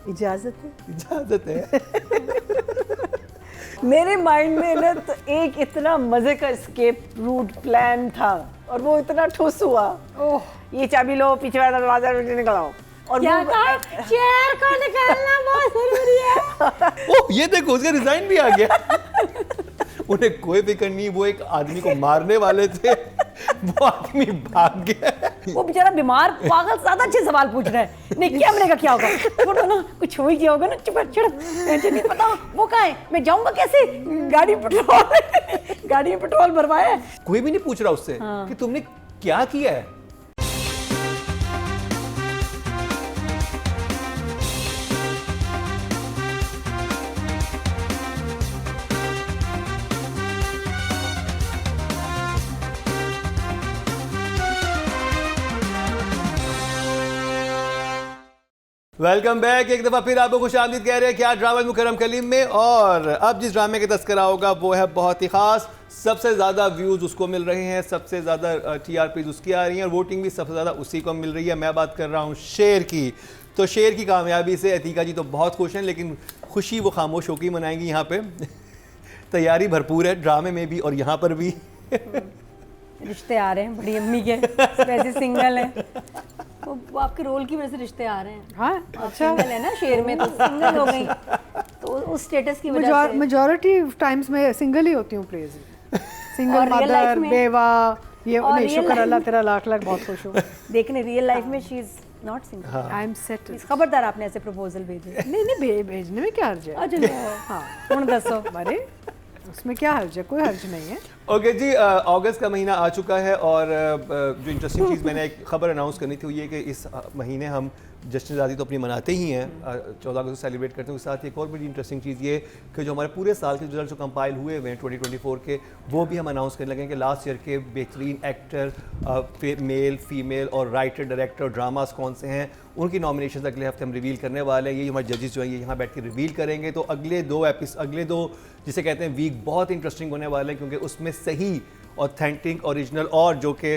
इजाजत है? इजाजत है। मेरे माइंड में ना तो एक इतना मजे का एस्केप रूट प्लान था और वो इतना ठुस हुआ। ओह, ये चाबी लो, पीछे वाला दरवाजा निकल आओ। और क्या कहा? चेयर को निकालना बहुत जरूरी है। ओह, ये देखो उसका डिजाइन भी आ गया। उन्हें कोई फिक्र नहीं, वो एक आदमी को मारने वाले थे, वो आदमी भाग गया। वो बेचारा बीमार पागल ज्यादा अच्छे सवाल पूछ रहा है। नहीं कैमरे का क्या होगा? छोड़ो ना, कुछ हो ही गया होगा ना। चुप मुझे नहीं पता वो कहाँ है, मैं जाऊंगा कैसे? गाड़ी में पेट्रोल भरवाया है। कोई भी नहीं पूछ रहा उससे कि तुमने क्या किया है। Welcome back. एक दफा फिर आपको खुशामदीद कह रहे हैं क्या ड्रामा मुकर्रम कलीम में। और अब जिस ड्रामे का तस्करा होगा वो है बहुत ही खास। सबसे ज़्यादा व्यूज़ उसको मिल रहे हैं, सबसे ज़्यादा TRPs उसकी आ रही हैं और वोटिंग भी सबसे ज़्यादा उसी को मिल रही है। मैं बात कर रहा हूँ शेर की। तो शेर की कामयाबी से अतीका जी तो बहुत खुश हैं, लेकिन खुशी वो खामोश होकर मनाएंगी। यहाँ पे तैयारी भरपूर है ड्रामे में भी और यहाँ पर भी। रिश्ते आ रहे हैं बड़ी अम्मी के, वैसे सिंगल है वो आपके रोल की वजह से रिश्ते आ रहे हैं। हाँ, अच्छा सिंगल है ना शेर में, तो सिंगल हो गई तो उस स्टेटस की वजह से मेजॉरिटी टाइम्स में सिंगल ही होती हूँ प्रेज। सिंगल और real life मदर, में? बेवा, ये और नहीं real शुक्र life अल्लाह में? तेरा लाख लाख बहुत खुश हूँ। देखने रियल लाइफ में she is not single. I am set. खबरदार आपने ऐसे प्रपोजल भेजे। नहीं भेजने में क्या हर्ज है? अच्छा हाँ कौन दसो। अरे उसमें क्या हर्ज है? कोई हर्ज नहीं है। ओके जी, अगस्त का महीना आ चुका है और जो इंटरेस्टिंग चीज़ मैंने एक खबर अनाउंस करनी थी वो ये कि इस महीने हम जश्न आज़ादी तो अपनी मनाते ही हैं, 14 अगस्त को सेलिब्रेट करते हैं। उसके साथ एक और बड़ी इंटरेस्टिंग चीज़ ये कि जो हमारे पूरे साल के रिजल्ट जो कंपाइल हुए हुए हैं 2024 के, वो भी हम अनाउंस करने लगे कि लास्ट ईयर के बेहतरीन एक्टर, मेल, फीमेल और राइटर, डायरेक्टर, ड्रामास कौन से हैं, उनकी नॉमिनेशन अगले हफ्ते हम रिवील करने वाले हैं। ये हमारे जजेस जो हैं ये यहाँ बैठ के रिवील करेंगे। तो अगले दो जिसे कहते हैं वीक बहुत इंटरेस्टिंग होने वाले हैं, क्योंकि उसमें सही ऑथेंटिक, ओरिजिनल और जो कि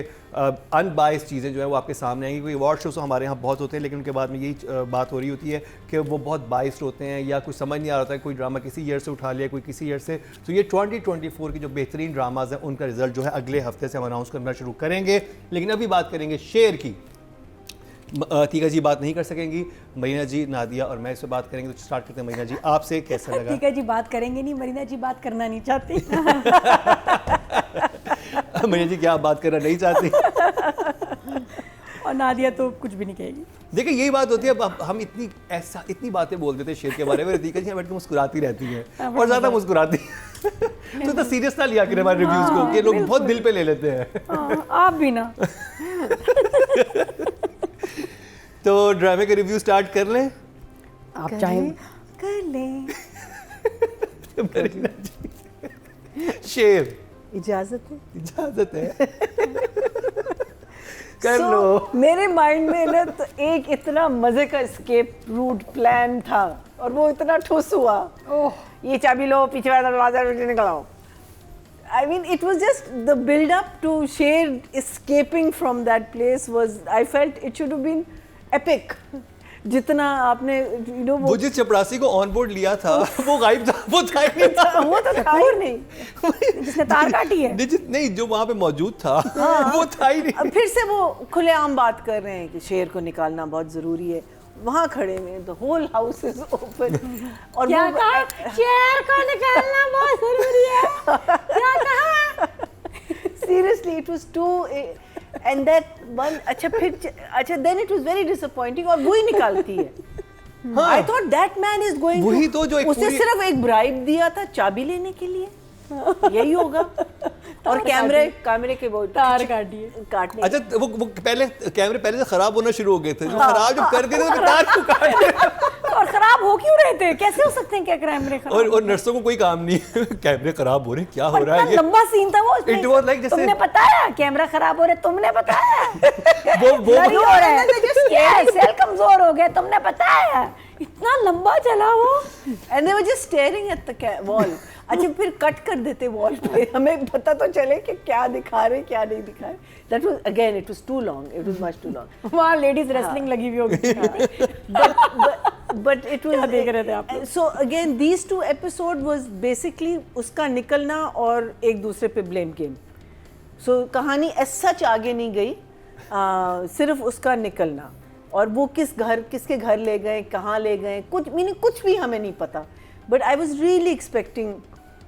अनबाइस्ड चीज़ें जो है वो आपके सामने आएंगी। कोई अवार्ड शोज़ हमारे यहाँ बहुत होते हैं, लेकिन उनके बाद में यही बात हो रही होती है कि वो बहुत बाइस्ड होते हैं या कुछ समझ नहीं आ रहा होता है, कोई ड्रामा किसी ईयर से उठा लिया, कोई किसी ईयर से। तो ये 2024 की जो बेहतरीन ड्रामाज हैं उनका रिजल्ट जो है अगले हफ्ते से हम अनाउंस करना शुरू करेंगे। लेकिन अभी बात करेंगे शेर की। अतीका जी बात नहीं कर सकेंगी, मरीना जी, नादिया और मैं इस पर बात करेंगे। तो स्टार्ट करते हैं। मरीना जी आपसे कैसा लगा? अतीका जी बात करेंगे नहीं, मरीना जी बात करना नहीं चाहती। मरीना जी क्या आप बात करना नहीं चाहती? और नादिया तो कुछ भी नहीं कहेगी। देखिए यही बात होती है, अब हम इतनी बातें बोल देते हैं शेर के बारे में, अतीका जी बैठ के मुस्कुराती रहती हैं और ज़्यादा मुस्कुराती तो सीरियस ना लिया करें हमारे रिव्यूज़ को, कि लोग बहुत दिल पे ले लेते हैं। आप भी ना। तो ड्रामे के रिव्यू स्टार्ट कर लें? आप चाहें कर लें। मरीना जी, शेर इजाजत है? इजाजत है। कर लो। मेरे माइंड में ना तो एक इतना मजे का एस्केप रूट प्लान था और वो इतना ठुस हुआ। ओह, ये चाबी लो, पीछे वाला दरवाजा निकल आओ। I mean, it was just the build-up to Sher escaping from that place was. I felt it should have been epic. जितना आपने वो जिस चपरासी को ऑन बोर्ड लिया था वो गायब था, वो था ही नहीं था। वो तो था ही नहीं, जिसने तार काटी है। नहीं, जो वहाँ पे मौजूद था वो था ही नहीं। फिर से वो खुलेआम बात कर रहे हैं कि शेर को निकालना बहुत जरूरी है। वहाँ खड़े में the whole house is open. और क्या कहा? चेयर को निकालना बहुत जरूरी है। क्या कहा? Seriously, it was too. And that one, अच्छा then it was very disappointing और वो ही निकालती है। I thought that man is going वही तो जो उसे सिर्फ एक ब्राइब दिया था चाबी लेने के लिए, यही होगा। और कैमरे के वो तार काटिए काटने। अच्छा वो पहले कैमरे पहले से खराब होना शुरू हो गए थे, जो खराब जब कर देते तो तार को काट। और खराब हो क्यों रहे थे? कैसे हो सकते हैं क्या कैमरे खराब? और नर्सों को कोई काम नहीं, कैमरे खराब हो रहे हैं, क्या हो रहा है ये? लंबा सीन था वो। It was like जैसे तुमने बताया कैमरा खराब हो रहे, तुमने बताया वो नहीं हो रहा है, सेल कमजोर हो गए, तुमने बताया। इतना लंबा चला वो। And they were just staring at the wall. अच्छा फिर कट कर देते वॉल पे, हमें पता तो चले कि क्या दिखा रहे क्या नहीं दिखा रहे। That was it was too long. It was much too long. वहाँ लेडीज रेसलिंग लगी हुई होगी। but it was क्या देख रहे थे आप लोग? so again these two episode was basically उसका निकलना और एक दूसरे पे blame game. So कहानी as such आगे नहीं गई, सिर्फ उसका निकलना और वो किसके घर ले गए, कहाँ ले गए, कुछ भी हमें नहीं पता. But I was really expecting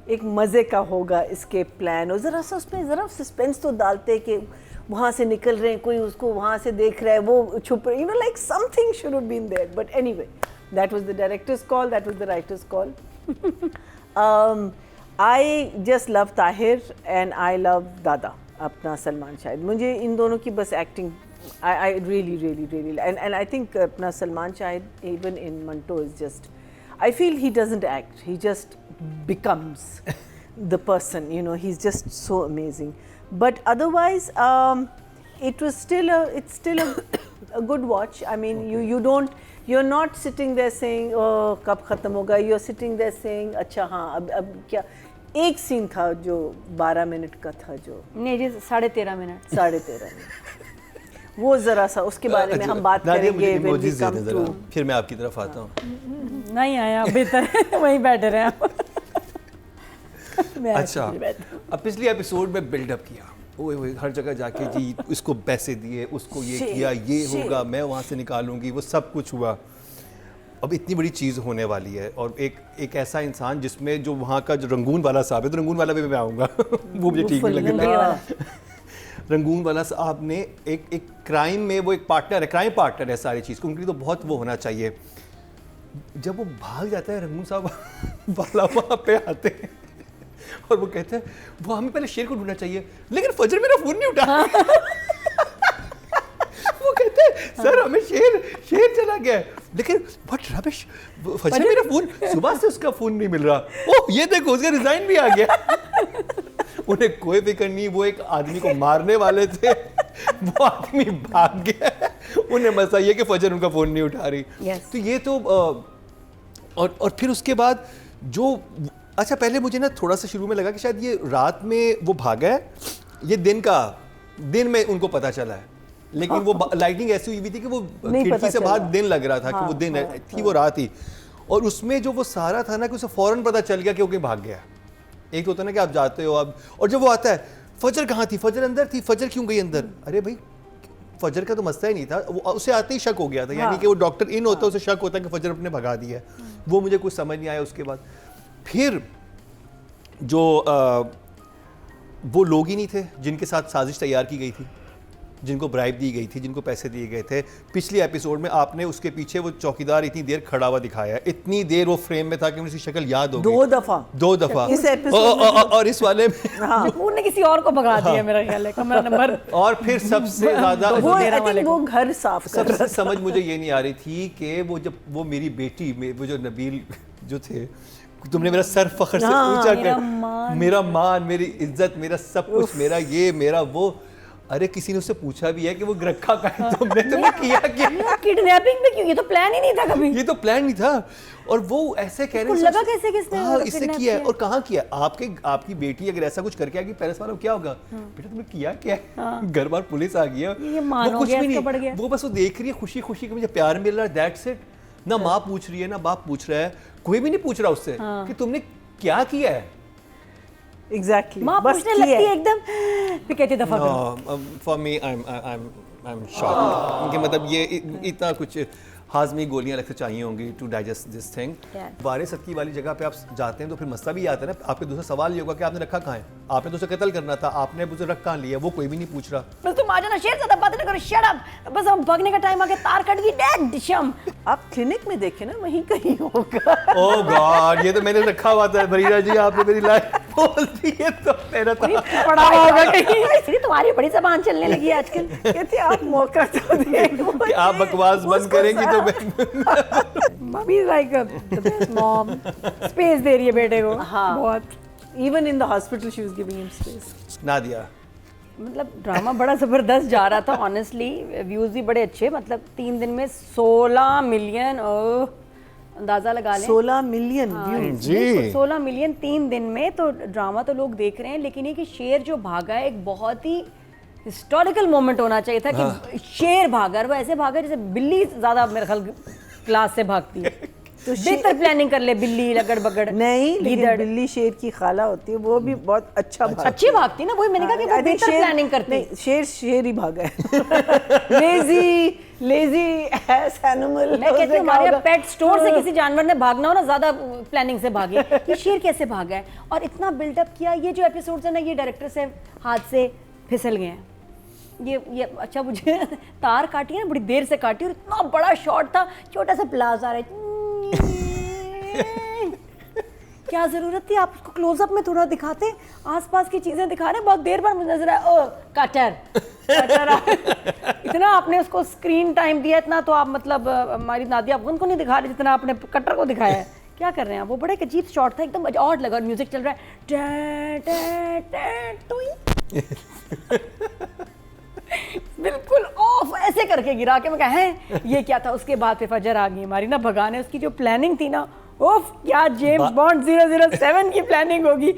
एक मज़े का होगा escape plan और ज़रा सा उसमें ज़रा suspense तो डालते कि वहाँ से निकल रहे हैं, कोई उसको वहाँ से देख रहा है, वो छुप रहे, like something should have been there. But anyway, that was the director's call, that was the writer's call. I just love Tahir and I love Dada, अपना सलमान शाहिद. मुझे इन दोनों की बस acting, I really and I think अपना Salman Shahid even in Manto is just, I feel he doesn't act, he just becomes the person, he's just so amazing. But otherwise, it's still a good watch. I mean, okay. you're not sitting there saying, oh, कब खत्म होगा? You're sitting there saying, अच्छा हाँ, अब क्या? एक scene था जो 12 मिनट का था जो. नहीं जी, 13.5 मिनट. 13.5 मिनट. वो जरा सा उसके बारे में हम बात करेंगे. when we come to. फिर मैं आपकी तरफ आता हूँ. नहीं आया, बेहतर है वहीं बैठे रहे आप. अच्छा, अब पिछली एपिसोड में बिल्डअप किया, ओए हर जगह जाके जी इसको पैसे दिए, उसको ये किया, ये होगा, मैं वहाँ से निकालूंगी, वो सब कुछ हुआ. अब इतनी बड़ी चीज़ होने वाली है और एक ऐसा इंसान जिसमें जो वहाँ का जो रंगून वाला साहब है, तो रंगून वाला भी मैं आऊँगा वो मुझे ठीक नहीं लगेगा. रंगून वाला साहब ने एक क्राइम में वो एक पार्टनर है, क्राइम पार्टनर है सारी चीज़ को, उनके लिए तो बहुत वो होना चाहिए. जब वो भाग जाता है रंगून साहब वाला वहाँ पे आते हैं और वो कहते हैं वो हमें पहले शेर को ढूंढना चाहिए, लेकिन फजर मेरा फोन नहीं उठा. वो कहते हैं सर हमें शेर चला गया है, लेकिन व्हाट रबिश, फजर मेरा फोन, सुबह से उसका फोन नहीं मिल रहा. ओह ये देखो उसका रिजाइन भी आ गया. उन्हें कोई फिक्र नहीं, वो एक आदमी को मारने वाले थे, वो आदमी भाग गया, उन्हें मसा ये कि फजर उनका फोन नहीं उठा रही. तो ये तो और फिर उसके बाद जो, अच्छा पहले मुझे ना थोड़ा सा शुरू में लगा कि शायद ये रात में वो भागा है, ये दिन में उनको पता चला है, लेकिन वो लाइटिंग ऐसी हुई थी कि वो खिड़की से बाहर दिन लग रहा था कि वो दिन थी, वो रात ही. और उसमें जो वो सारा था ना कि उसे फौरन पता चल गया कि वो कहीं भाग गया. एक होता है ना कि आप जाते हो अब, और जब वो आता है फजर कहाँ थी, फजर अंदर थी, फजर क्यों गई अंदर? अरे भाई फजर का तो मसला ही नहीं था, वो उसे आते ही शक हो गया था. यानी कि वो डॉक्टर इन होता है, उसे शक होता है कि फजर अपने भगा दिया है. वो मुझे कुछ समझ नहीं आया. उसके बाद फिर जो वो लोग ही नहीं थे जिनके साथ साजिश तैयार की गई थी, जिनको ब्राइब दी गई थी, जिनको पैसे दिए गए थे. पिछली एपिसोड में आपने उसके पीछे वो चौकीदार इतनी देर खड़ा हुआ दिखाया, इतनी देर वो फ्रेम में था कि मुझे उसकी शक्ल याद हो गई. 2 दफा इस एपिसोड और इस वाले में उन्होंने किसी और को भगा दिया मेरा ख्याल है, कमरा नंबर. और फिर सबसे ज्यादा वो घर साफ कर रहा था. सबसे समझ मुझे ये नहीं आ रही थी कि वो जब वो मेरी बेटी वो जो नबील जो थे, तुमने मेरा सर फख्र से ऊंचा कर, मेरा मान, मेरी इज्जत, मेरा सब कुछ, मेरा ये मेरा वो. अरे किसी ने उससे पूछा भी है कि वो रखा कहाँ तुमने किया क्या? किडनैपिंग में क्यों? ये तो प्लान ही नहीं था कभी. ये तो प्लान नहीं था. और वो ऐसे कह रहे हैं लगा कैसे किसने इससे किया है और कहाँ किया. आपकी बेटी अगर ऐसा कुछ करके आएगी पेरेंट्स वालों क्या होगा? बेटा तुमने किया क्या? घर बार पुलिस आ गई है, वो कुछ भी नहीं, वो बस वो देख रही है खुशी खुशी कि मुझे प्यार मिल रहा है, दैट्स इट. ना माँ पूछ रही है ना बाप पूछ रहा है, कोई भी नहीं पूछ रहा उससे कि तुमने क्या किया है. Exactly. माँ पूछने लगती है एकदम, फिर कहती दफा करो. For me, I'm shocked. कि मतलब ये इतना कुछ हाजमी गोलियां अलग से चाहिए होंगी टू डाइजेस्ट दिस थिंग. वारिस सदकी वाली जगह पे आप जाते हैं तो फिर मसला भी आता है ना. आपके दूसरा सवाल ये होगा कि आपने रखा कहाँ है, आपने तो उसे कत्ल करना था, आपने उसे रख कहाँ लिया, वो कोई भी नहीं पूछ रहा. बस तुम आ जाना, शेर ज़्यादा बात ना करो, शट अप. बस हम भागने का टाइम आ गया, तार कट गई, डेड शम. आप क्लिनिक में देखे ना, वहीं कहीं होगा. ओह गॉड, ये तो मैंने रखा हुआ था. बरीरा जी आपने मेरी लाइफ बोल दी है तो मेरा तो पड़ा हुआ होगा कहीं. तुम्हारी बड़ी जबान चलने लगी है आजकल. कहते आप मौका तो दे, आप बकवास बंद करेंगी तो मैं mummy is like the best mom, space दे रही है बेटे को. हाँ, बहुत. Even in the hospital she was giving him space. Nadia मतलब ड्रामा बड़ा ज़बरदस्त जा रहा था ऑनेस्टली. व्यूज़ भी बड़े अच्छे. मतलब 3 दिन में 16 मिलियन, अंदाज़ा लगा लें 16 मिलियन व्यूज. जी 16 मिलियन 3 दिन में. तो ड्रामा तो लोग देख रहे हैं, लेकिन ये कि शेर जो भागा है एक बहुत ही हिस्टोरिकल मोमेंट होना चाहिए था कि शेर भागा, और वो ऐसे भागा जैसे बिल्ली ज़्यादा मेरे ख्याल क्लास से भागती है। तो बेहतर प्लानिंग कर ले बिल्ली लगड़ बगड़ नहीं, लेकिन गीदड़। बिल्ली शेर की खाला होती है, वो भी बहुत अच्छा भागती है। अच्छी भागती ना, वही मैंने कहा कि वो I think बेहतर शेर- प्लानिंग करती। नहीं, शेर ही भागा है। Lazy S animal. मैं कहती हूँ हमारे यहाँ पेट स्टोर से किसी जानवर ने भागना हो ना, ज्यादा प्लानिंग से भागे। ये शेर कैसे भागा है और इतना बिल्डअप किया। ये जो एपिसोड्स है ना, ये डायरेक्टर से हाथ से फिसल गए हैं। ये अच्छा, मुझे तार काटी है ना, बड़ी देर से काटी और इतना बड़ा शॉट था, छोटा सा प्लाज आ रहा है। क्या जरूरत थी, आप उसको क्लोजअप में थोड़ा दिखाते, आसपास की चीजें दिखा रहे हैं, बहुत देर बाद मुझे नजर आया ओ कटर इतना आपने उसको स्क्रीन टाइम दिया इतना, तो आप मतलब हमारी नादिया अफगान को नहीं दिखा रहे जितना आपने कटर को दिखाया है। क्या कर रहे हैं आप? वो बड़ा एक अजीब शॉट था, एकदम ऑड लगा, म्यूजिक चल रहा है बिल्कुल ऑफ ऐसे करके गिरा के मैं कहा है ये क्या था। उसके बाद फिर फजर आ गई हमारी ना भगाने। उसकी जो प्लानिंग थी ना, ओफ क्या जेम्स बॉन्ड 007 की प्लानिंग होगी।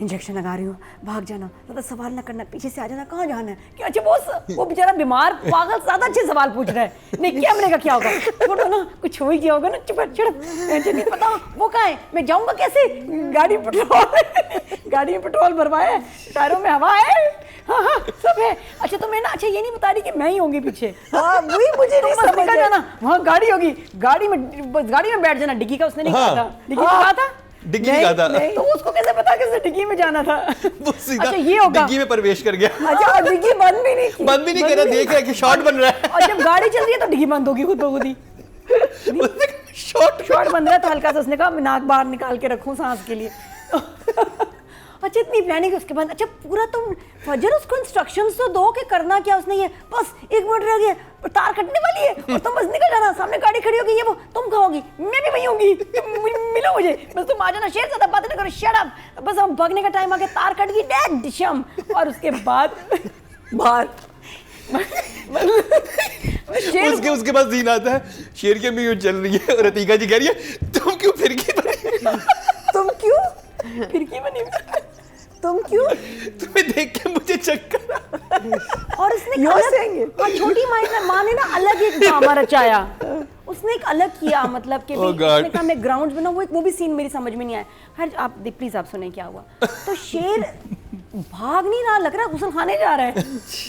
इंजेक्शन लगा रही हूँ, भाग जाना, ज़्यादा सवाल ना करना, पीछे से आ जाना, कहाँ जाना है, क्या अच्छा बॉस। वो बेचारा बीमार पागल ज़्यादा अच्छे सवाल पूछ रहा है। नहीं क्या मैंने कहा क्या होगा, छोड़ो ना, कुछ हो ही गया होगा ना, चुप मुझे नहीं पता वो कहाँ है, मैं जाऊँगा कैसे, गाड़ी में पेट्रोल भरवाया है, टायरों में हवा है, हाँ हाँ सब है। अच्छा तो मैं ना, अच्छा ये नहीं बता रही कि मैं ही होंगी पीछे। हाँ, वही मुझे नहीं समझ निकल जाना, वहाँ गाड़ी होगी, गाड़ी में बैठ जाना। डिग्गी का उसने नहीं कहा था, डिग्गी में कहा था, डिग्गी में कहा था, तो उसको कैसे पता किसने डिग्गी में जाना था। वो सीधा अच्छा ये होगा, डिग्गी में प्रवेश कर गया। अच्छा, डिग्गी बंद भी नहीं की। बंद भी नहीं कर रहा, देख रहा है कि शॉट बन रहा है। और जब गाड़ी चल रही है तो डिग्गी बंद होगी खुद ब खुद ही। शॉट बन रहा है तो हल्का सा उसने कहा मैं नाक बाहर निकाल के रखूं सांस के लिए। अच्छा इतनी प्लानिंग उसके बाद। अच्छा पूरा तुम फजर उसको इंस्ट्रक्शंस तो दो कि करना क्या उसने। ये बस 1 मिनट रह गया, तार कटने वाली है और तुम बस निकल जाना, सामने गाड़ी खड़ी होगी, ये वो तुम कहोगी, मैं भी वही होंगी, मिलो मुझे, बस तुम आ जाना, शेर ज्यादा बातें ना करो, शट अप, बस हम भागने का टाइम आ गया, तार कट गई, डैड शम। और उसके बाद बाहर उसके पास सीन आता है, शेर की अम्मी चल रही है और अतीका जी कह रही है तुम क्यों फिरकी बनी, तुम क्यों खिड़की बनी, तुम क्यों, तुम्हें देख के मुझे चक्कर। और उसने और छोटी माँ ने ना अलग एक ड्रामा रचाया। उसने एक अलग किया, मतलब कि उसने कहा मैं ग्राउंड बना, वो भी सीन मेरी समझ में नहीं आया। खैर आप प्लीज आप सुने क्या हुआ। तो शेर भाग नहीं रहा, लग रहा है गुस्ल खाने जा रहा है,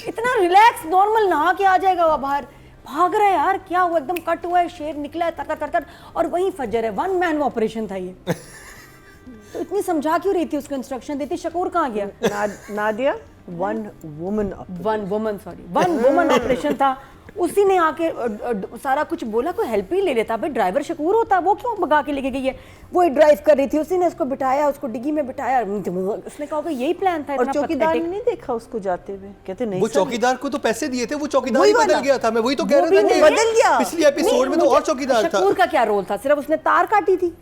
इतना रिलैक्स नॉर्मल नहा के आ जाएगा वो बाहर, भाग रहा है यार क्या हुआ, एकदम कट हुआ है, शेर निकला है तर तर तर, और वहीं फजर है। 1 मैन ऑपरेशन था ये। तो इतनी समझा क्यों रही थी, उसको इंस्ट्रक्शन देती। शकूर कहाँ गया? नादिया 1 वुमन ऑपरेशन था। उसी ने आके सारा कुछ बोला, कोई हेल्प ही ले लेता। भाई ड्राइवर शकूर होता, वो क्यों भगा के लेके गई है, वो ही ड्राइव कर रही थी, उसी ने उसको बिठाया, उसको डिग्गी में बिठाया, उसने कहा कि यही प्लान था। और चौकीदार ने नहीं देखा उसको जाते हुए, कहते नहीं वो चौकीदार को तो पैसे दिए थे, वो चौकीदार ही बदल गया था। मैं वही तो कह रहा था कि बदल गया, पिछले एपिसोड में तो और चौकीदार था। शकूर का क्या रोल था, सिर्फ उसने तार काटी थी।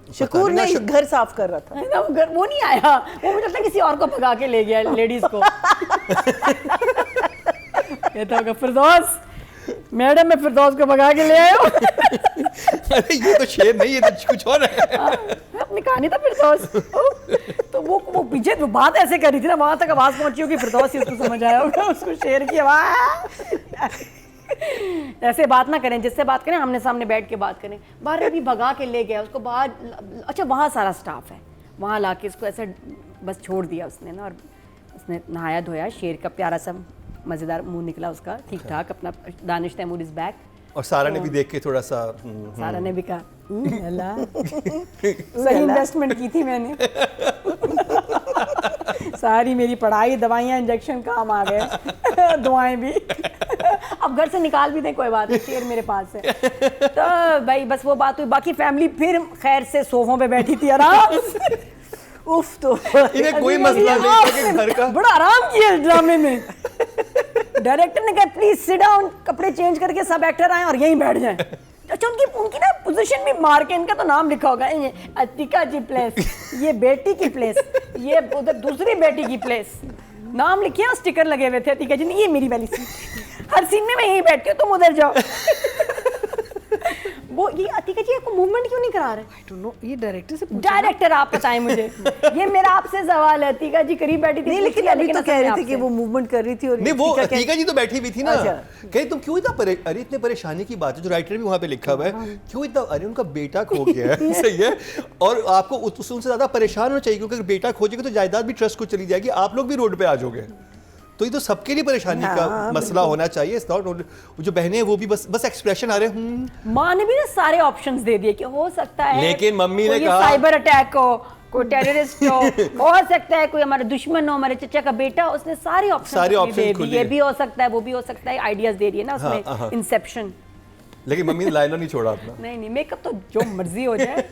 शकूर ने घर साफ कर रहा था ना, वो नहीं आया, वो मुझे लगता है किसी और को भगा के ले गया, लेडीज को। कहता होगा फिरदौस, मैडम मैं फिरदौस को भगा के ले आया हूँ। अरे ये तो शेर नहीं, ये तो कुछ और है। आपने कहा नहीं था फिरदौस। तो वो पीछे वो बात ऐसे कर रही थी ना, वहां तक आवाज पहुंची होगी, फिरदौस ही उसको समझ आया होगा, उसको शेर की आवाज। ऐसे बात ना करें, जिससे बात करें आमने सामने बैठ के बात करें। बाहर भी भगा के ले गया उसको बाहर। अच्छा वहाँ सारा स्टाफ है, वहाँ लाके इसको ऐसे बस छोड़ दिया उसने ना, और उसने नहाया धोया, शेर का प्यारा सा मज़ेदार मुंह निकला उसका, ठीक ठाक, अपना दानिश तैमूर इज बैक। और सारा ने भी देख के थोड़ा सा सारा ने भी कहा सही इन्वेस्टमेंट की थी मैंने। सारी मेरी पढ़ाई, दवाइयाँ, इंजेक्शन काम आ गए, दुआएं भी। अब घर से निकाल भी दें कोई बात नहीं, शेर मेरे पास है। तो भाई बस वो बात हुई, बाकी फैमिली फिर खैर से सोफों पे बैठी थी आराम से। उफ, तो इन्हें कोई मसला नहीं था कि घर का बड़ा आराम किया इस ड्रामे में। डायरेक्टर ने कहा प्लीज सिट डाउन, कपड़े चेंज करके सब एक्टर आए और यहीं बैठ जाएं। अच्छा उनकी ना पोजीशन भी मार के, इनका तो नाम लिखा होगा, अतिका जी प्लेस, ये बेटी की प्लेस, ये उधर दूसरी बेटी की प्लेस, नाम लिखे और स्टिकर लगे हुए थे अतिका जी ने, ये मेरी वाली सीट, हर सीन में मैं यहीं बैठती हूँ, तुम उधर जाओ। वो ये अतिका जी आपको मूवमेंट क्यों नहीं करा रहे? आई डोंट नो, ये डायरेक्टर से पूछो। डायरेक्टर आप बताएं मुझे। ये मेरा आपसे सवाल है। अतिका जी करीब बैठी थी, नहीं, लेकिन अभी तो कह रही थी कि वो मूवमेंट कर रही थी और नहीं, वो टीका कह- टीका जी तो बैठी हुई थी ना। अच्छा। कहीं तुम क्यों इतना अरे इतने परेशानी की बात है, जो राइटर भी वहाँ पे लिखा हुआ है, क्यों इतना, अरे उनका बेटा खो गया है। सही है, और आपको उनसे ज़्यादा परेशान होना चाहिए, क्योंकि अगर बेटा खो जाएगा तो जायदाद भी ट्रस्ट को चली जाएगी, आप लोग भी रोड पे आ जाओगे। तो ये तो सबके लिए परेशानी का मसला होना चाहिए। इट्स नॉट, जो बहनें हैं वो भी बस एक्सप्रेशन आ रहे हैं। माँ ने भी ना सारे ऑप्शंस दे दिए कि हो सकता है, लेकिन मम्मी ने कोई कहा- साइबर अटैक हो, कोई टेररिस्ट हो सकता है कोई हमारा दुश्मन हो, हमारे चचा का बेटा, उसने सारे ऑप्शन दे दिए। ये भी हो सकता है, वो भी हो सकता है, आइडियाज दे दिए ना उसमें, इंसेप्शन। लेकिन मम्मी ने लाइनर नहीं छोड़ा अपना। नहीं, मेकअप तो जो मर्जी हो जाए,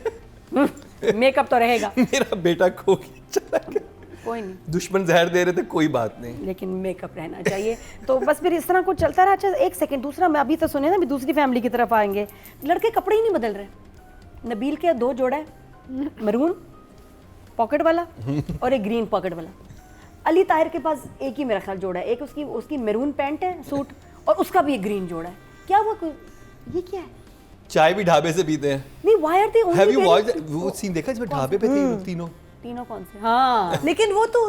मेकअप तो रहेगा। मेरा बेटा खो गया, चला गया, कोई नहीं, दुश्मन जहर दे रहे थे, कोई बात नहीं, लेकिन मेकअप रहना चाहिए। तो बस फिर इस तरह कुछ चलता रहा। अच्छा एक सेकंड, दूसरा मैं अभी तो सुने ना, अभी दूसरी फैमिली की तरफ आएंगे। लड़के कपड़े ही नहीं बदल रहे। नबील के 2 जोड़ा है, मरून पॉकेट वाला और एक ग्रीन पॉकेट वाला। अली ताहिर के पास एक ही मेरा ख्याल जोड़ा है, एक उसकी मरून पैंट है सूट, और उसका भी एक ग्रीन जोड़ा है। क्या हुआ, कोई ये क्या है? चाय भी ढाबे से पीते हैं। नहीं, why are they only have you watched वो सीन देखा जिसमें ढाबे पे थे तीनों? तीनों कौन से? हाँ, लेकिन वो तो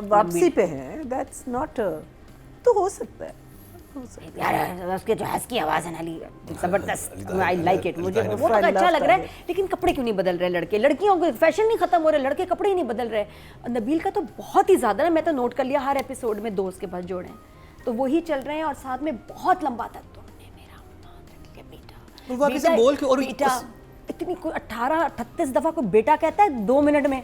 वापसी पे है, दैट्स नॉट, तो हो सकता है। यार उसके जो हंस की आवाज है ना अली, जबरदस्त, आई लाइक इट। मुझे अली वो तो अच्छा लग रहा है, लेकिन कपड़े क्यों नहीं बदल रहे लड़के? लड़कियों को फैशन नहीं खत्म हो रहा, लड़के कपड़े ही नहीं बदल रहे। नबील का तो बहुत ही ज्यादा ना, मैं तो नोट कर लिया, हर एपिसोड में 2 उसके पास जोड़े हैं, तो वही चल रहे हैं। और साथ में बहुत लंबा था, तुमने मेरा मान रख लिया बेटा, वो वापस से बोल के, और बेटा इतनी कोई 38 दफा कोई बेटा कहता है 2 मिनट में।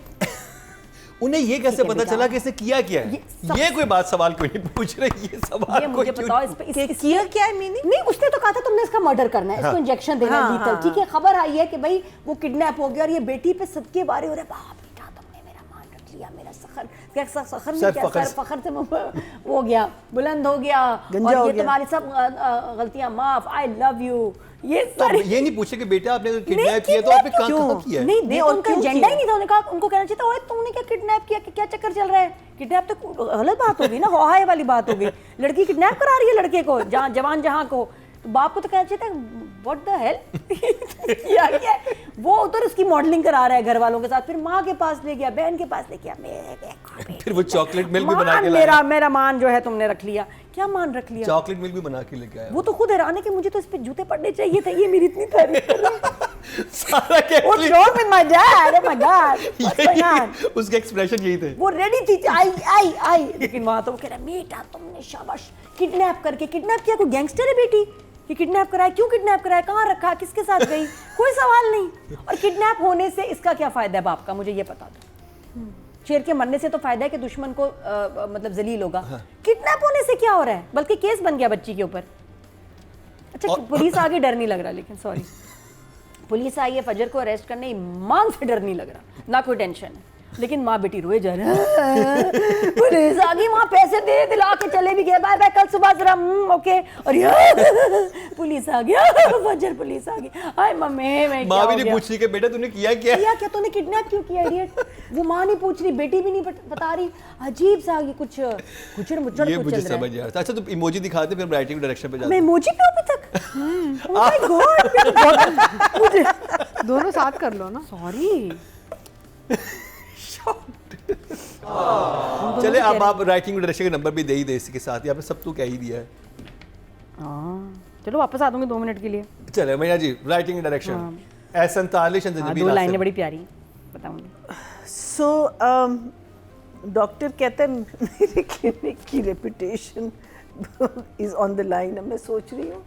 उन्हें ये कैसे पता चला कि इसने किया क्या है? ये कोई बात सवाल कोई नहीं पूछ रही, ये सवाल ये मुझे बताओ, इस पे किया क्या है मीनिंग? नहीं, उसने तो कहा था तुमने इसका मर्डर करना है, इसको इंजेक्शन देना है लीथल, ठीक है। खबर आई है कि भाई वो किडनैप हो गया, और ये बेटी पे सबके बारे हो रहे, बाप बेटा तुमने मेरा मान रख लिया, मेरा सखर क्या सखर में क्या सर फखर से वो हो गया, बुलंद हो गया, और ये तुम्हारी सब गलतियां माफ, आई लव यू। ये तो ये नहीं पूछे कि बेटा आपने किडनैप किया तो आपने कहां किया है? नहीं, उनका एजेंडा ही नहीं था। उन्होंने कहा, उनको कहना चाहिए था, ओए तुमने क्या किडनैप किया, क्या चक्कर चल रहा है? किडनैप तो गलत बात होगी ना, हाय वाली बात हो गई। लड़की किडनैप करा रही है लड़के को, जहां जवान जहां को, तो बाप को तो कहना चाहिए था व्हाट द हेल यार, क्या वो उधर उसकी मॉडलिंग करा रहा है घर वालों के साथ, फिर माँ के पास ले गया, बहन के पास ले गया, फिर वो चॉकलेट मिल्क भी बना के लाया। मेरा मान जो है तुमने रख लिया। क्या मान रख लिया? चॉकलेट मिल्क भी बना के लेके आया। वो तो खुद हैरान है कि मुझे तो इस पे जूते पड़ने चाहिए थे, ये मेरी इतनी तारीफ कर रहा है। सारा क्या What's wrong with my dad? Oh my God! What's going on? उसके एक्सप्रेशन यही थे। वो रेडी थी, आई, लेकिन वहां तो वो कह रहा, बेटा तुमने शाबाश किडनैप किया, कोई गैंगस्टर है बेटी कि किडनैप कराया? क्यों किडनैप कराया? कहाँ रखा? किसके साथ गई? कोई सवाल नहीं। और किडनैप होने से इसका क्या फायदा है बाप का, मुझे ये बता दो। शेर के मरने से तो फायदा है कि दुश्मन को मतलब जलील होगा। किडनैप होने से क्या हो रहा है? बल्कि केस बन गया बच्ची के ऊपर। अच्छा, पुलिस आगे डर नहीं लग रहा, लेकिन सॉरी, पुलिस आई है फजर को अरेस्ट करने, ईमान से डर नहीं लग रहा, ना कोई टेंशन है। लेकिन माँ बेटी रोए जा रहे हैं, पुलिस आ गई, माँ पैसे दे दिला के चले भी गए, बाय बाय कल सुबह जरा ओके, और पुलिस आ गया, फजर पुलिस आ गई, हाय मम्मी मैं माँ भी नहीं पूछ रही कि बेटा तूने किया क्या तूने किडनैप क्यों किया इडियट? वो माँ नहीं पूछ रही, बेटी भी नहीं बता रही, अजीब सा ये कुछ गुचड़ मुचड़ ये मुझे समझ आ रहा। अच्छा तो इमोजी दिखाते फिर राइटिंग डायरेक्शन पे जाते। मैं इमोजी पे अभी तक ओह माय गॉड, मुझे दोनों साथ कर लो ना। सॉरी। चले अब आप राइटिंग डायरेक्शन का नंबर भी दे ही दे, इसके साथ ही आपने सब तो कह ही दिया है। चलो वापस आ दूंगी 2 मिनट के लिए। चले मैया जी, राइटिंग डायरेक्शन S47 दो लाइनें बड़ी प्यारी बताऊंगी। सो डॉक्टर कहता है मेरे क्लिनिक की reputation is on the line. अब मैं सोच रही हूँ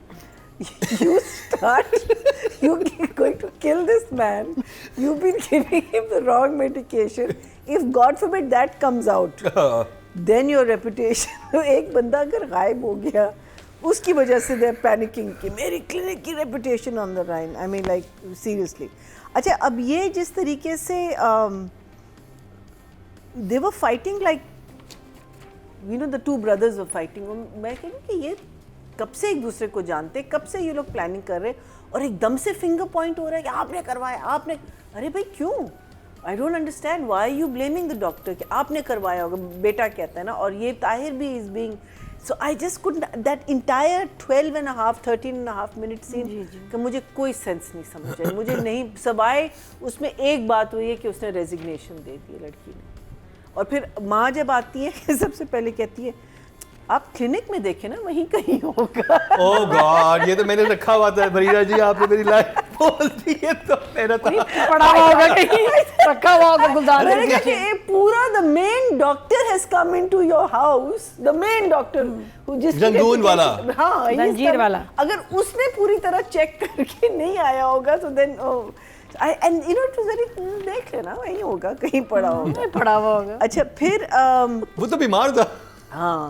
you're going to kill this man, you've been giving him the wrong medication, if God forbid that comes out then your reputation एक बंदा अगर गायब हो गया उसकी वजह से they're panicking कि मेरी क्लिनिक की reputation on the line, I mean like seriously। अच्छा, अब ये जिस तरीके से they were fighting like you know the two brothers were fighting, मैं कह रही हूँ कि ये कब से एक दूसरे को जानते, कब से ये लोग प्लानिंग कर रहे, और एकदम से फिंगर पॉइंट हो रहा है कि आपने करवाया, आपने। अरे भाई क्यों? I don't understand why you blaming the doctor कि आपने करवाया होगा, बेटा कहता है ना। और ये ताहिर भी is being So I just couldn't, that entire 12 and a half, 13 and a half minute scene का मुझे कोई सेंस नहीं समझ आई, मुझे नहीं, सवाए उसमें एक बात हुई है कि उसने रेजिग्नेशन दे दी लड़की ने। और फिर माँ जब आती है सबसे पहले कहती है आप क्लिनिक में देखे ना वहीं कहीं होगा। ओह गॉड, ये तो मैंने रखा हुआ था। भरीरा जी आपने मेरी लाइन बोल दी है तो मेरा था पड़ा हुआ होगा कहीं, रखा हुआ होगा गुलदान मैंने में। कहा कि ये पूरा the main doctor has come into your house, the main doctor Rangoon वाला। हाँ, जंजीर वाला। अगर उसने पूरी तरह चेक करके नहीं आया होगा तो then and you know it was very, देख लेना वहीं होगा कहीं पड़ा होगा। पड़ा हुआ होगा। अच्छा फिर वो तो बीमार था। हाँ,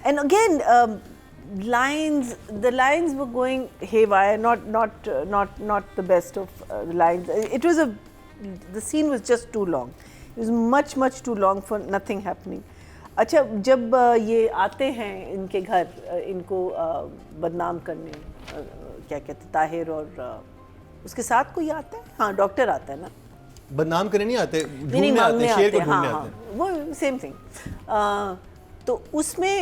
and again the lines were going haywire, not the best of lines. It was the scene was just too long. It was much too long for nothing happening. अच्छा, जब ये आते हैं इनके घर इनको बदनाम करने, क्या कहते हैं, ताहिर और उसके साथ कोई आता है, हाँ डॉक्टर आता है ना, बदनाम करने नहीं आते, नहीं ढूंढने आते हैं, शेर को हाँ, ढूंढने हाँ, आते हैं। वो सेम थिंग। तो उसमें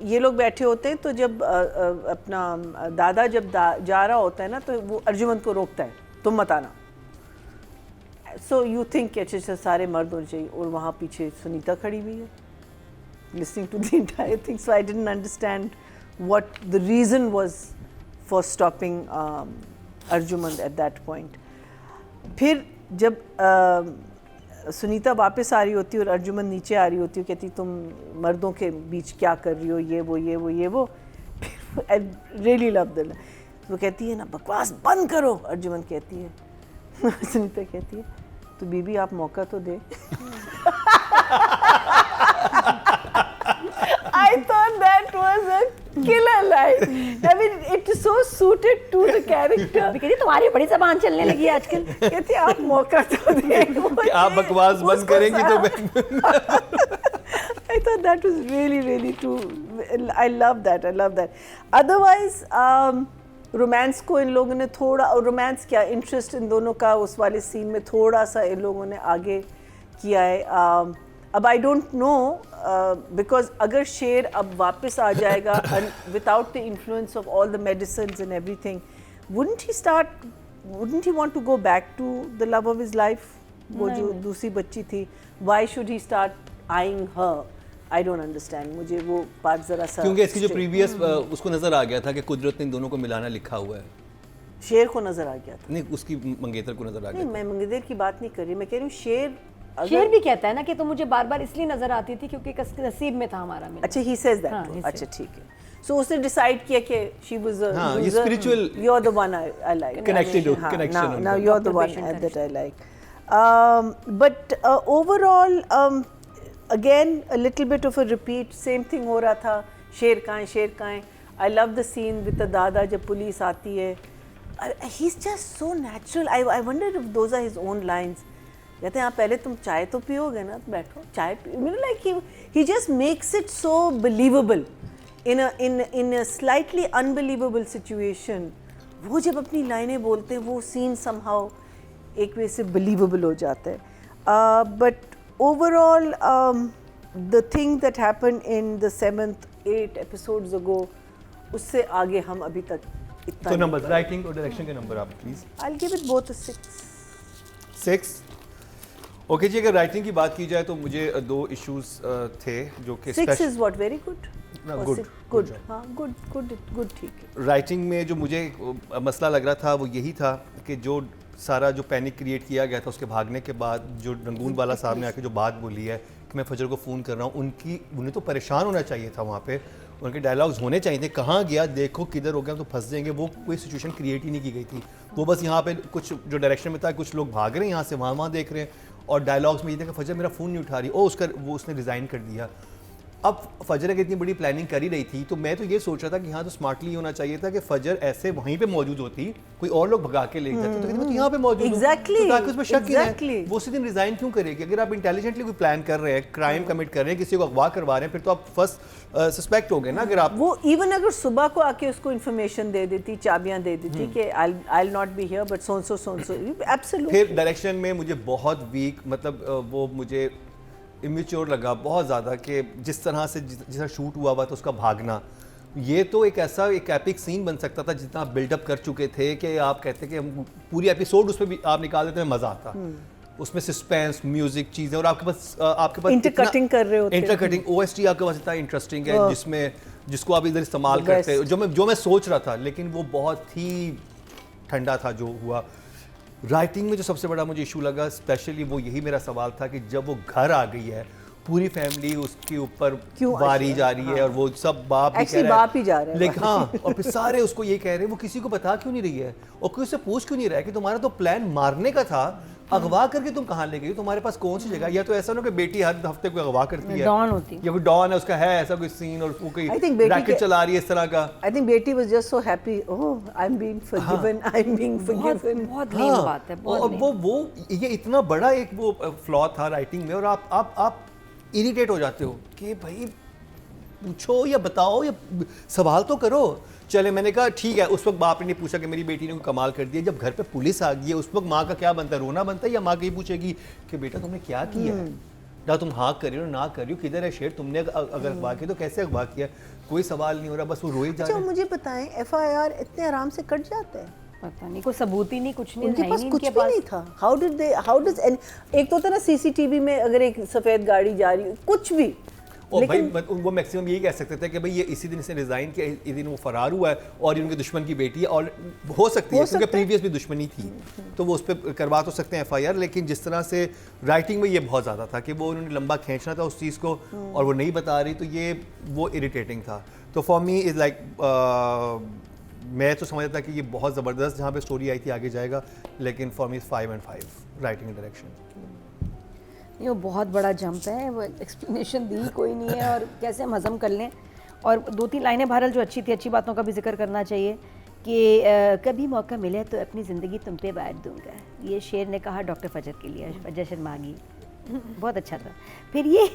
ये लोग बैठे होते हैं, तो जब अपना दादा जब जा रहा होता है ना तो वो अर्जुमंद को रोकता है, तुम मत आना। सो यू थिंक अच्छा सारे मर्द होने चाहिए, और वहाँ पीछे सुनीता खड़ी हुई है listening to the entire thing. So I didn't understand what the reason was for stopping Arjumand at that point. फिर जब सुनीता वापस आ रही होती है और अर्जुमंद नीचे आ रही होती है, कहती तुम मर्दों के बीच क्या कर रही हो, ये वो I really love the, वो कहती है ना बकवास बंद करो, अर्जुमंद कहती है सुनीता कहती है तो बीबी आप मौका तो दे। I thought that was a killer line. I mean, it so suited to the character. कहती तुम्हारी बड़ी जबान चलने लगी आजकल। कहती आप मौका तो दे। कि आप बकवास बंद करेंगी तो मैं I thought that was really true. I love that. Otherwise, romance को इन लोगों ने थोड़ा, रोमांस क्या, इंटरेस्ट इन दोनों का उस वाले सीन में थोड़ा सा इन लोगों ने आगे किया है। अब आई डोंट नो बिकॉज अगर शेर अब वापस आ जाएगा without the influence of all the medicines and everything, wouldn't he want to go back to the love of his life? वो जो दूसरी बच्ची थी, why should he start eyeing her? I don't understand. मुझे वो पार्ट जरा सा, क्योंकि इसकी जो प्रीवियस उसको नजर आ गया था कि कुदरत ने इन दोनों को मिलाना लिखा हुआ है। शेर को नजर आ गया था। नहीं, उसकी मंगेतर को नजर आ गया। नहीं, मैं मंगेतर की बात नहीं कर रही, मैं कह रही हूँ शेर भी कहता है ना कि तुम मुझे बार-बार इसलिए नजर आती थी क्योंकि नसीब में था हमारा मिलना। अच्छा, he says that too. अच्छा ठीक है। So उसने डिसाइड किया कि she was a हाँ, ये loser. spiritual You're the one I like. Connected हाँ, connection now you're the one that I like. But overall, again a little bit of a repeat. Same thing हो रहा था। शेर कहाँ है? I love the scene with the दादा जब police आती है। He's just so natural. I wonder if those are his own lines. कहते हैं आप पहले तुम चाय तो पियोगे ना, तो बैठो चाय पियो। I mean, like he just makes it so believable in a slightly unbelievable situation. वो जब अपनी लाइनें बोलते हैं वो सीन somehow एक वे से believable हो जाता है। But overall the thing that happened in the 8 episodes ago, उससे आगे हम अभी तक इतना। तो नंबर, राइटिंग और डायरेक्शन के नंबर आप please. I'll give it both a 6. Okay जी, अगर राइटिंग की बात की जाए तो मुझे 2 इश्यूज थे जो कि 6 is what, very good? Good. हाँ, good ठीक है। राइटिंग में जो मुझे मसला लग रहा था वो यही था कि जो सारा जो पैनिक क्रिएट किया गया था उसके भागने के बाद, जो रंगून वाला साहब ने आके जो बात बोली है कि मैं फजर को फ़ोन कर रहा हूँ, उन्हें तो परेशान होना चाहिए था वहाँ पे, उनके डायलॉग्स होने चाहिए थे, कहाँ गया देखो किधर हो गया तो फंस जाएंगे। वो कोई सिचुएशन क्रिएट ही नहीं की गई थी। वो बस यहाँ पे कुछ जो डायरेक्शन में था, कुछ लोग भाग रहे हैं यहाँ से वहाँ देख रहे हैं, और डायलॉग्स में ये था कि फजर मेरा फ़ोन नहीं उठा रही, उसने रिज़ाइन कर दिया। अब फजर अगर इतनी बड़ी प्लानिंग कर ही रही थी तो मैं तो ये सोच रहा था कि हाँ, तो स्मार्टली होना चाहिए था कि फजर ऐसे वहीं पे मौजूद होती, कोई और लोग भगा के ले जाते तो कहती यहाँ पे मौजूद Exactly. ताकि उसमें शक है वो उसी दिन रिजाइन क्यों करेगी। अगर आप इंटेलिजेंटली कोई प्लान कर रहे हैं, क्राइम कमिट कर रहे हैं, किसी को अगवा करवा रहे हैं, फिर तो आप फर्स्ट सस्पेक्ट हो गए ना। अगर आप वो इवन अगर सुबह को आके उसको इन्फॉर्मेशन दे देती, चाबियां दे देती कि I'll not be here but so and so, absolutely. फिर डायरेक्शन में मुझे बहुत वीक, मतलब वो मुझे इमेच्योर लगा बहुत ज़्यादा कि जिस तरह से जिस शूट हुआ तो उसका भागना, ये तो एक ऐसा एक एपिक सीन बन सकता था जितना बिल्डअप कर चुके थे कि आप कहते कि हम पूरी एपिसोड उस पर भी आप निकाल देते हैं, मज़ा आता। उसमें सस्पेंस, म्यूजिक, चीज़ें, और आपके पास इंटरकटिंग कर रहे होते हैं, इंटरकटिंग OST आपके पास इतना इंटरेस्टिंग है जिसको आप इधर इस्तेमाल करते हो, जो मैं सोच रहा था, लेकिन वो बहुत ही ठंडा था जो हुआ। राइटिंग में जो सबसे बड़ा मुझे इशू लगा स्पेशली वो यही मेरा सवाल था कि जब वो घर आ गई है, पूरी फैमिली उसके ऊपर वारी जा रही है, और वो सब बाप ही जा रहे हैं, लेकिन हाँ, और फिर सारे उसको ये कह रहे हैं, वो किसी को बता क्यों नहीं रही है, और कोई उससे पूछ क्यों नहीं रहा है कि तुम्हारा तो प्लान मारने का था, अगवा करके तुम कहाँ ले गई, तुम्हारे पास कौन सी जगह, या तो ऐसा ना कि बेटी हर हफ्ते को अगवा करती है, डॉन होती है, या कोई डॉन है, उसका है ऐसा कोई सीन, और वो कोई रैकेट चला रही है इस तरह का। आई थिंक बेटी was just so happy, oh I am being forgiven, I am being forgiven. बहुत लेम बात है, बहुत और वो ये इतना बड़ा एक वो फ्लॉ था राइटिंग में, और आप इरिटेट हो जाते हो कि भाई पूछो या बताओ या सवाल तो करो। चले, मैंने कहा ठीक है, उस वक्त बाप ने नहीं पूछा कि मेरी बेटी ने कमाल कर दिया, जब घर पे पुलिस आ गई है उस वक्त माँ का क्या बनता है, रोना बनता है, या माँ ये पूछेगी कि बेटा तुमने क्या किया है, ना तुम हाँ कर रही हो ना कर रही हो, किधर है शेर, तुमने अगर अगवा किया तो कैसे अगवा किया, कोई सवाल नहीं हो रहा, बस वो रोई जा रही है। मुझे बताएं FIR इतने आराम से कट जाता है? पता नहीं, कोई सबूत ही नहीं, कुछ नहीं, उनके पास कुछ भी नहीं था। हाउ डज एक तो होता ना CCTV में अगर एक सफेद गाड़ी जा रही, कुछ भी, और भाई वो मैक्सिमम यही कह सकते थे कि भाई ये इसी दिन से रिजाइन किया, इसी दिन वो फरार हुआ है, और ये उनके दुश्मन की बेटी है, और हो सकती है क्योंकि प्रीवियस भी दुश्मनी थी, तो वो उस पर करवा तो सकते हैं FIR, लेकिन जिस तरह से राइटिंग में ये बहुत ज़्यादा था कि वो उन्होंने लंबा खींचना था उस चीज़ को, और वो नहीं बता रही, तो ये वो इरिटेटिंग था। तो फॉर मी इज़ लाइक मैं तो समझता था कि ये बहुत ज़बरदस्त जहाँ पे स्टोरी आई थी आगे जाएगा, लेकिन for me 5 and 5 writing and direction. ये बहुत बड़ा जंप है, वो एक्सप्लेनेशन दी कोई नहीं है, और कैसे हम हज़म कर लें। और 2-3 लाइनें बहरहाल जो अच्छी थी, अच्छी बातों का भी जिक्र करना चाहिए कि कभी मौका मिले तो अपनी ज़िंदगी तुम पे बांट दूंगा, ये शेर ने कहा डॉक्टर फजर के लिए, फजर शर्मागी, बहुत अच्छा था। फिर ये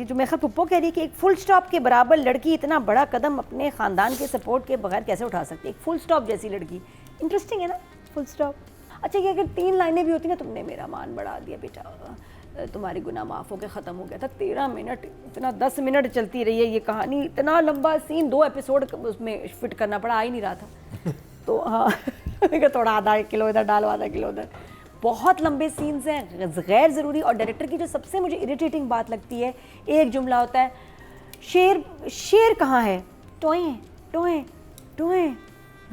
जो मेरा पुप्पो कह रही है कि एक फुल स्टॉप के बराबर लड़की इतना बड़ा कदम अपने ख़ानदान के सपोर्ट के बगैर कैसे उठा सकती है, एक फुल स्टॉप जैसी लड़की, इंटरेस्टिंग है ना फुल स्टॉप। अच्छा, ये अगर 3 लाइनें भी होती ना, तुमने मेरा मान बढ़ा दिया बेटा, तुम्हारे गुनाह माफ़ हो के ख़त्म हो गया था, 13 मिनट, इतना 10 मिनट चलती रही है ये कहानी, इतना लंबा सीन 2 एपिसोड उसमें फिट करना पड़ा, आ ही नहीं रहा था। तो हाँ थोड़ा आधा किलो इधर डालो, आधा किलो उधर, बहुत लंबे सीन्स हैं, गैर ज़रूरी। और डायरेक्टर की जो सबसे मुझे इरिटेटिंग बात लगती है, एक जुमला होता है, शेर कहाँ है, टोए टोए टोए,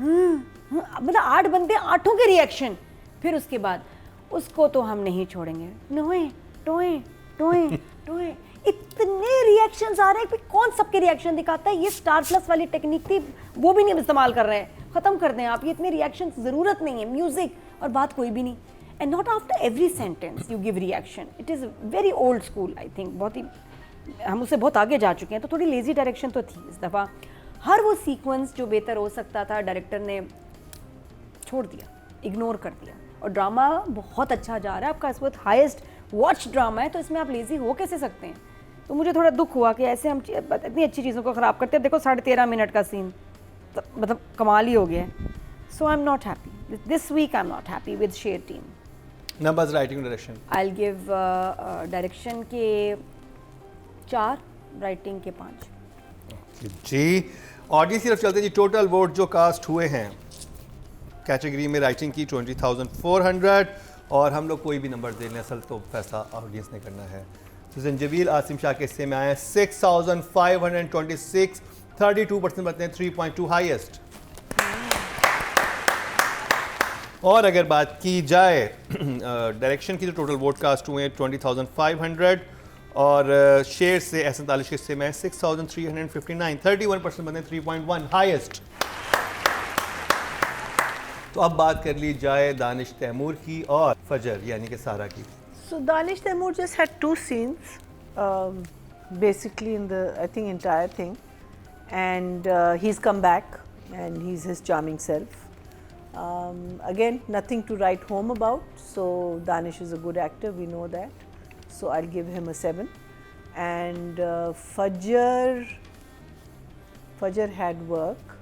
मतलब 8 बंदे 8 के रिएक्शन, फिर उसके बाद उसको तो हम नहीं छोड़ेंगे, नोए टोए टोए टोए, इतने रिएक्शंस आ रहे हैं कि कौन सबके रिएक्शन दिखाता है। ये स्टार प्लस वाली टेक्निक थी, वो भी नहीं इस्तेमाल कर रहे हैं, ख़त्म कर दें आप, ये इतने रिएक्शन ज़रूरत नहीं है, म्यूज़िक और बात कोई भी नहीं। And not after every sentence you give reaction. It is very old school, I think. बहुत ही हम उससे बहुत आगे जा चुके हैं, तो थोड़ी लेजी डायरेक्शन तो थी इस दफ़ा। हर वो सीक्वेंस जो बेहतर हो सकता था डायरेक्टर ने छोड़ दिया, इग्नोर कर दिया, और ड्रामा बहुत अच्छा जा रहा है आपका, इस वक्त हाईएस्ट वॉच ड्रामा है, तो इसमें आप लेजी हो कैसे सकते हैं। तो मुझे थोड़ा दुख हुआ कि ऐसे हम इतनी अच्छी चीज़ों को ख़राब करते हैं। देखो 13.5 मिनट का सीन, मतलब कमाल ही हो गया है। So I am not happy this week, I am not happy with share team. Numbers, writing, direction. I will give direction के 4, राइटिंग के 5। जी, ऑडियंस की तरफ चलते हैं जी। टोटल वोट जो कास्ट हुए हैं कैटेगरी में राइटिंग की 20,400, और हम लोग कोई भी नंबर दे लें, असल तो फैसला ऑडियंस ने करना है। तो जंजबील आसिम शाह के हिस्से में आए 6,526, 32% बनते हैं, 3.2 हाईएस्ट। और अगर बात की जाए डायरेक्शन की, तो टोटल वोट कास्ट हुए 20,500, और शेयर से 47 के हिस्से में 6,359, 31% बनते हैं, 3.1 हाईएस्ट। तो अब बात कर ली जाए दानिश तैमूर की और फजर यानी कि सारा की। So Danish Taimur just had 2 scenes, basically in the I think entire thing, and he's come back and he's his charming self. Again, nothing to write home about. So Danish is a good actor, we know that. So I'll give him a 7. And Fajr had work,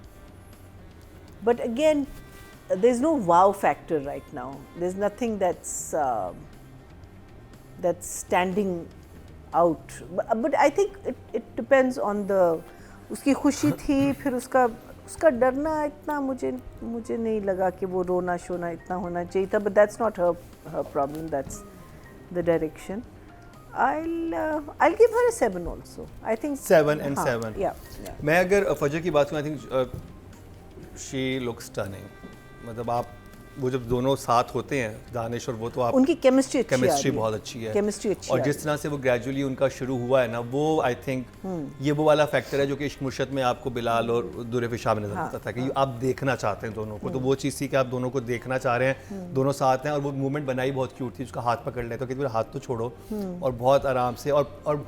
but again, there's no wow factor right now. There's nothing that's standing out. But I think it depends on the उसकी खुशी थी, फिर उसका डरना इतना मुझे नहीं लगा कि वो रोना शोना इतना होना चाहिए था. But that's not her problem. That's the direction. I'll give her a 7 also. I think 7 and 7. Yeah. मैं अगर फजर की बात करूँ, I think she looks stunning. मतलब आप वो जब दोनों साथ होते हैं दानिश और वो, तो आप उनकी केमिस्ट्री बहुत अच्छी है. केमिस्ट्री अच्छी और है. जिस तरह से वो ग्रेजुअली उनका शुरू हुआ है ना, वो आई थिंक ये वो वाला फैक्टर है जो कि इश्क मुर्शद में आपको बिलाल और दुरे फिशा में नजर आता था कि आप देखना चाहते हैं दोनों को. तो वो चीज़ थी कि आप दोनों को देखना चाह रहे हैं, दोनों साथ हैं. और वो मूवमेंट बनाई बहुत क्यूट थी, उसका हाथ पकड़ लेते हो कि मेरा हाथ तो छोड़ो, और बहुत आराम से. और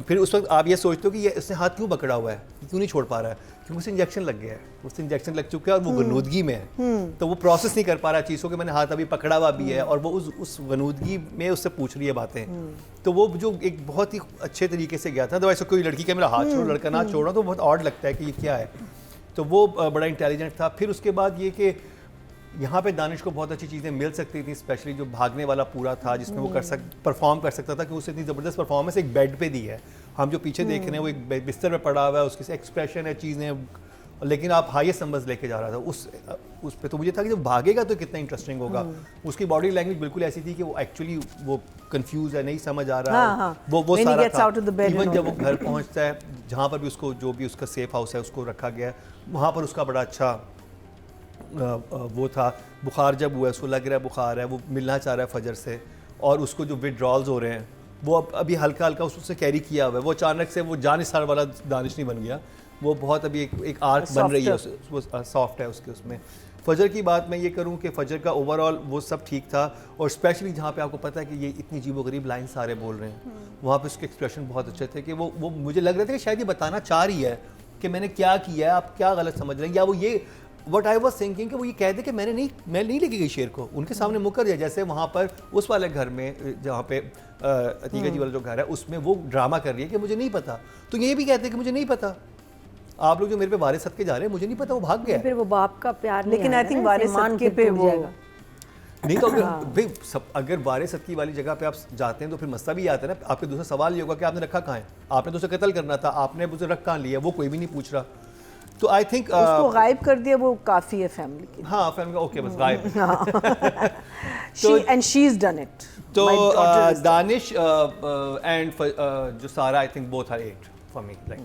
फिर उस वक्त आप ये सोचते हो कि ये उसने हाथ क्यों पकड़ा हुआ है, क्यों नहीं छोड़ पा रहा है, क्योंकि उसे इंजेक्शन लग गया है, उससे इंजेक्शन लग चुका है और वो गनूदगी में है. तो वो प्रोसेस नहीं कर पा रहा चीज़ों के, मैंने हाथ अभी पकड़ा हुआ भी है, और वो उस गनूदगी में उससे पूछ रही है बातें. तो वो जो एक बहुत ही अच्छे तरीके से गया था. अदरवाइज कोई लड़की का मेरा हाथ छोड़ो, लड़का ना छोड़ो, तो बहुत ऑड लगता है कि ये क्या है. तो वो बड़ा इंटेलिजेंट था. फिर उसके बाद ये कि यहाँ पे दानिश को बहुत अच्छी चीज़ें मिल सकती थी, स्पेशली जो भागने वाला पूरा था जिसमें वो परफॉर्म कर सकता था, कि उससे इतनी ज़बरदस्त परफॉर्मेंस एक बेड पे दी है. हम जो पीछे देख रहे हैं वो एक बिस्तर पे पड़ा हुआ है, उसके एक्सप्रेशन है, चीज़ें, लेकिन आप हाईएस्ट नंबर्स लेके जा रहा था उस पे. तो मुझे था कि जब भागेगा तो कितना इंटरेस्टिंग होगा. उसकी बॉडी लैंग्वेज बिल्कुल ऐसी थी कि वो एक्चुअली वो कंफ्यूज है, नहीं समझ आ रहा है. वो सारा था. इवन जब वो घर पहुँचता है, जहाँ पर भी उसको जो भी उसका सेफ हाउस है उसको रखा गया है, वहाँ पर उसका बड़ा अच्छा वो था. बुखार जब हुआ है, उसको लग रहा है बुखार है, वो मिलना चाह रहा है फजर से, और उसको जो विड्रॉल्स हो रहे हैं वो अभी हल्का हल्का उससे कैरी किया हुआ है. वो अचानक से वो जानिसार वाला दानिश नहीं बन गया, वो बहुत अभी एक आर्क बन रही है, वो सॉफ्ट है उसके. उसमें फजर की बात मैं ये करूं कि फजर का ओवरऑल वो सब ठीक था. और स्पेशली जहाँ पे आपको पता है कि ये इतनी अजीबोगरीब लाइन सारे बोल रहे हैं, वहाँ पे उसके एक्सप्रेशन बहुत अच्छे थे कि वो मुझे लग रहा था कि शायद ये बताना चाह रही है कि मैंने क्या किया है, आप क्या गलत समझ रहे हैं. या वो ये वट आई वॉज थिंकिंग कि वो ये कह दे कि मैं नहीं लेके गई शेर को, उनके सामने मुकर दिया. जैसे वहाँ पर उस वाले घर में जहाँ पे अतीका जी वाला जो घर है उसमें वो ड्रामा कर रही है कि मुझे नहीं पता. तो ये भी कहते हैं कि मुझे नहीं पता, आप लोग जो मेरे पे वारिस सदके जा रहे हैं, मुझे नहीं पता, वो भाग गया. फिर वो बाप का प्यार, लेकिन आई थिंक वारिस सदके पे वो नहीं. तो अगर वारिस सदकी वाली जगह पे आप जाते हैं तो फिर मसला भी आता है ना. आपके दूसरा सवाल ये होगा कि आपने रखा कहाँ है, आपने तो उसे कत्ल करना था, आपने उसे रख कहाँ लिया, वो कोई भी नहीं पूछ रहा. तो आई थिंक उसको गायब कर दिया, वो काफ़ी है फैमिली के. हाँ, फैमिली का ओके, बस गायब. And she is done it. तो दानिश एंड जो Sara, I think both are 8 for me. Like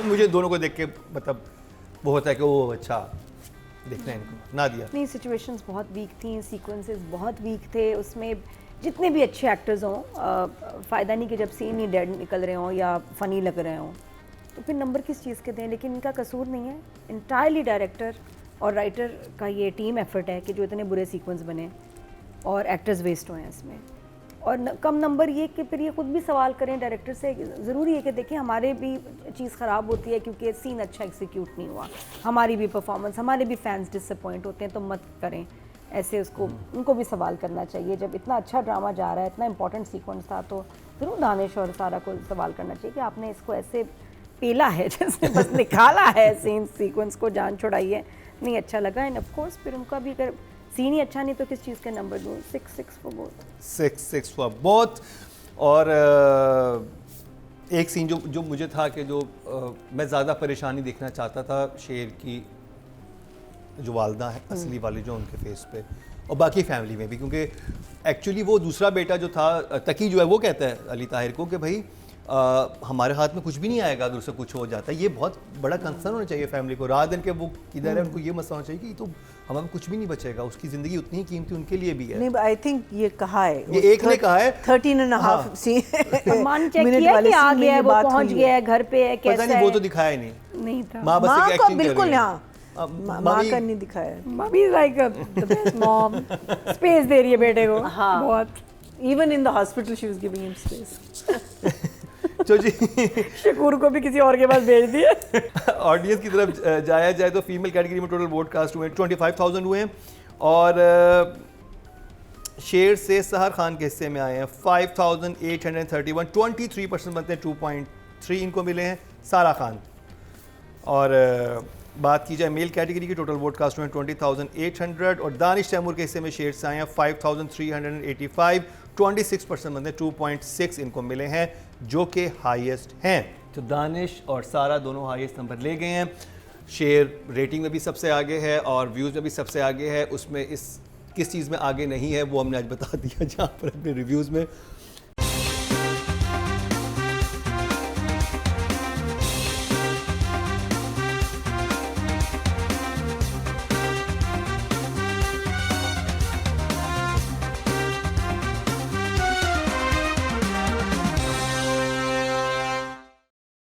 मुझे दोनों को देख के मतलब वो होता है कि वो अच्छा देखना है इनको ना दिया. नहीं, सिचुएशंस बहुत वीक थी, सीक्वेंसेस बहुत वीक थे. उसमें जितने भी अच्छे एक्टर्स हों, फ़ायदा नहीं कि जब सीन ही डेड निकल रहे हों या फ़नी लग रहे हों, तो फिर नंबर किस चीज़ के दें. लेकिन इनका कसूर नहीं है, इंटायरली डायरेक्टर और राइटर का ये टीम एफर्ट है कि जो इतने बुरे सीक्वेंस बने और एक्टर्स वेस्ट हुए हैं इसमें. और कम नंबर ये कि फिर ये खुद भी सवाल करें डायरेक्टर से. ज़रूरी है कि देखिए हमारे भी चीज़ ख़राब होती है क्योंकि सीन अच्छा एग्जीक्यूट नहीं हुआ, हमारी भी परफॉर्मेंस, हमारे भी फैंस डिसअपॉइंट होते हैं. तो मत करें ऐसे, उसको उनको भी सवाल करना चाहिए. जब इतना अच्छा ड्रामा जा रहा है, इतना इंपॉर्टेंट सीक्वेंस था, तो ज़रूर दानिश और सारा को सवाल करना चाहिए कि आपने इसको ऐसे पेला है जैसे बस निकाला है सीन सीक्वेंस को, जान छुड़ाई है, नहीं अच्छा लगा. एंड ऑफ कोर्स फिर उनका भी अगर सीन ही अच्छा नहीं तो किस चीज़ के नंबर दूँ. 6 फॉर बोथ. 6 for both. और एक सीन जो मुझे था कि जो मैं ज़्यादा परेशानी देखना चाहता था शेर की जो वालदा है असली वाली, जो उनके फेस पे, और बाकी फैमिली में भी, क्योंकि एक्चुअली वो दूसरा बेटा जो था तकी जो है वो कहता है अली ताहिर को कि भाई हमारे हाथ में कुछ भी नहीं आएगा अगर उससे कुछ हो जाता है. ये बहुत बड़ा कंसर्न होना चाहिए फैमिली को, रात दिन के वो किधर है, उनको ये मसला होना चाहिए कि तो हमें कुछ भी नहीं बचेगा. उसकी ज़िंदगी उतनी ही कीमती उनके लिए भी है. नहीं, आई थिंक ये कहा है, ये एक ने कहा है 13.5 मान चेक किया कि आ गया है, वो पहुंच गया है, घर पे है, कैसा है. पता नहीं, वो तो दिखाया ही नहीं था. माँ बस एक एक्टिंग बिल्कुल कर यहाँ माँ का नहीं दिखाया. Mummy like the best mom, space दे रही है बेटे को. हाँ, बहुत. Even in the hospital she was giving him space. तो जी शकूर को भी किसी और के पास भेज दिए. ऑडियंस की तरफ जाया जाए तो फीमेल कैटेगरी में टोटल वोट कास्ट हुए 25,000 हुए हैं, और शेर से सहर खान के हिस्से में आए हैं 5,831, 23% बनते हैं, 2.3 इनको मिले हैं सारा खान. और बात की जाए मेल कैटेगरी की, टोटल वोट कास्ट हुए 20,800 और दानिश तैमूर के हिस्से में शेयर्स आए हैं 5,385, 26% बंदे 2.6 इनको मिले हैं जो कि हाईएस्ट हैं। तो दानिश और सारा दोनों हाईएस्ट नंबर ले गए हैं। शेयर रेटिंग में भी सबसे आगे है और व्यूज़ में भी सबसे आगे है। उसमें इस किस चीज़ में आगे नहीं है वो हमने आज बता दिया जहाँ पर अपने रिव्यूज़ में।